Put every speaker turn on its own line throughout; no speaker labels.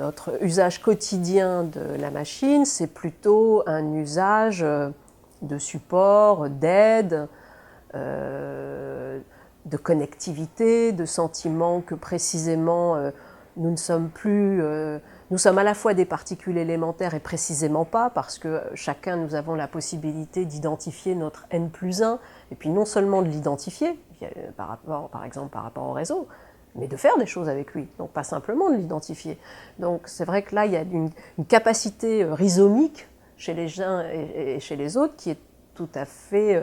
notre usage quotidien de la machine, c'est plutôt un usage de support, d'aide, de connectivité, de sentiment que précisément nous ne sommes plus... nous sommes à la fois des particules élémentaires et précisément pas, parce que chacun, nous avons la possibilité d'identifier notre N+1, et puis non seulement de l'identifier, par exemple par rapport au réseau, mais de faire des choses avec lui, donc pas simplement de l'identifier. Donc c'est vrai que là, il y a une capacité rhizomique chez les uns et chez les autres qui est tout à fait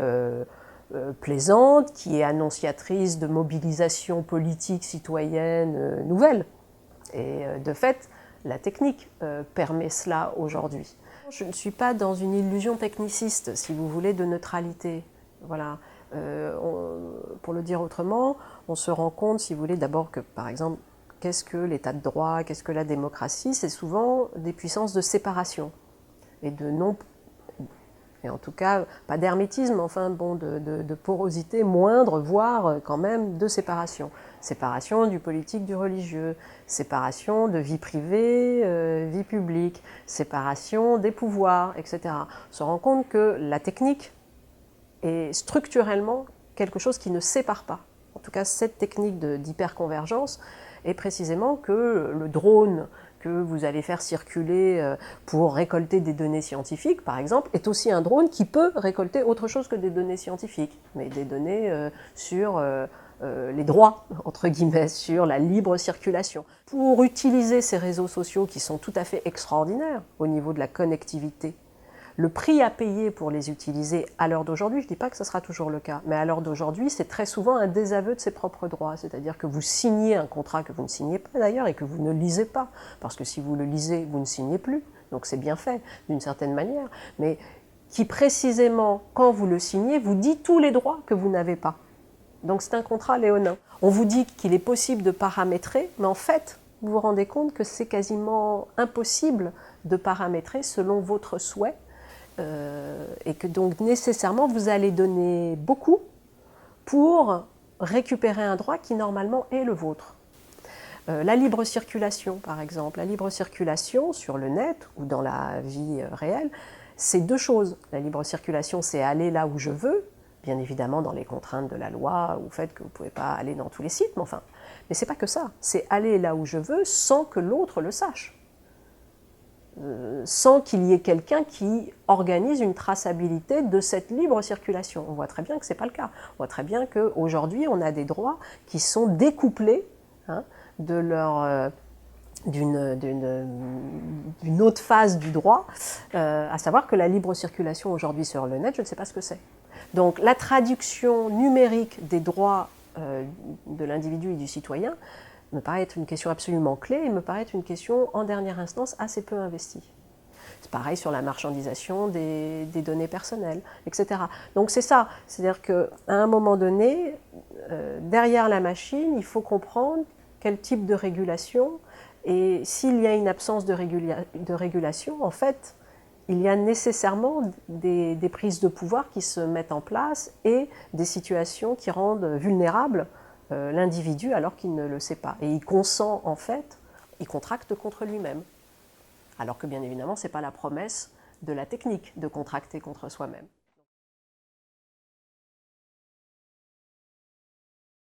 plaisante, qui est annonciatrice de mobilisation politique citoyenne nouvelle. Et de fait, la technique permet cela aujourd'hui. Je ne suis pas dans une illusion techniciste, si vous voulez, de neutralité. Voilà. Pour le dire autrement, on se rend compte, si vous voulez, d'abord que, par exemple, qu'est-ce que l'état de droit, qu'est-ce que la démocratie? C'est souvent des puissances de séparation et de non, et en tout cas, pas d'hermétisme, enfin bon, de porosité moindre, voire quand même de séparation. Séparation du politique du religieux, séparation de vie privée, vie publique, séparation des pouvoirs, etc. On se rend compte que la technique est structurellement quelque chose qui ne sépare pas. En tout cas, cette technique d'hyperconvergence est précisément que le drone que vous allez faire circuler pour récolter des données scientifiques, par exemple, est aussi un drone qui peut récolter autre chose que des données scientifiques, mais des données sur les droits, entre guillemets, sur la libre circulation. Pour utiliser ces réseaux sociaux qui sont tout à fait extraordinaires au niveau de la connectivité, le prix à payer pour les utiliser à l'heure d'aujourd'hui, je ne dis pas que ce sera toujours le cas, mais à l'heure d'aujourd'hui, c'est très souvent un désaveu de ses propres droits. C'est-à-dire que vous signez un contrat que vous ne signez pas d'ailleurs et que vous ne lisez pas. Parce que si vous le lisez, vous ne signez plus. Donc c'est bien fait d'une certaine manière. Mais qui précisément, quand vous le signez, vous dit tous les droits que vous n'avez pas. Donc c'est un contrat léonin. On vous dit qu'il est possible de paramétrer, mais en fait, vous vous rendez compte que c'est quasiment impossible de paramétrer selon votre souhait. Et que donc nécessairement vous allez donner beaucoup pour récupérer un droit qui normalement est le vôtre. La libre circulation par exemple, la libre circulation sur le net ou dans la vie réelle, c'est deux choses. La libre circulation, c'est aller là où je veux, bien évidemment dans les contraintes de la loi ou le fait que vous ne pouvez pas aller dans tous les sites, mais c'est pas que ça, c'est aller là où je veux sans que l'autre le sache. Sans qu'il y ait quelqu'un qui organise une traçabilité de cette libre circulation. On voit très bien que ce n'est pas le cas. On voit très bien qu'aujourd'hui, on a des droits qui sont découplés d'une autre phase du droit, à savoir que la libre circulation aujourd'hui sur le net, je ne sais pas ce que c'est. Donc la traduction numérique des droits de l'individu et du citoyen me paraît être une question absolument clé et me paraît être une question, en dernière instance, assez peu investie. C'est pareil sur la marchandisation des données personnelles, etc. Donc c'est ça, c'est-à-dire qu'à un moment donné, derrière la machine, il faut comprendre quel type de régulation, et s'il y a une absence de régulation, en fait, il y a nécessairement des prises de pouvoir qui se mettent en place et des situations qui rendent vulnérables l'individu alors qu'il ne le sait pas. Et il consent en fait, il contracte contre lui-même. Alors que bien évidemment, ce n'est pas la promesse de la technique de contracter contre soi-même.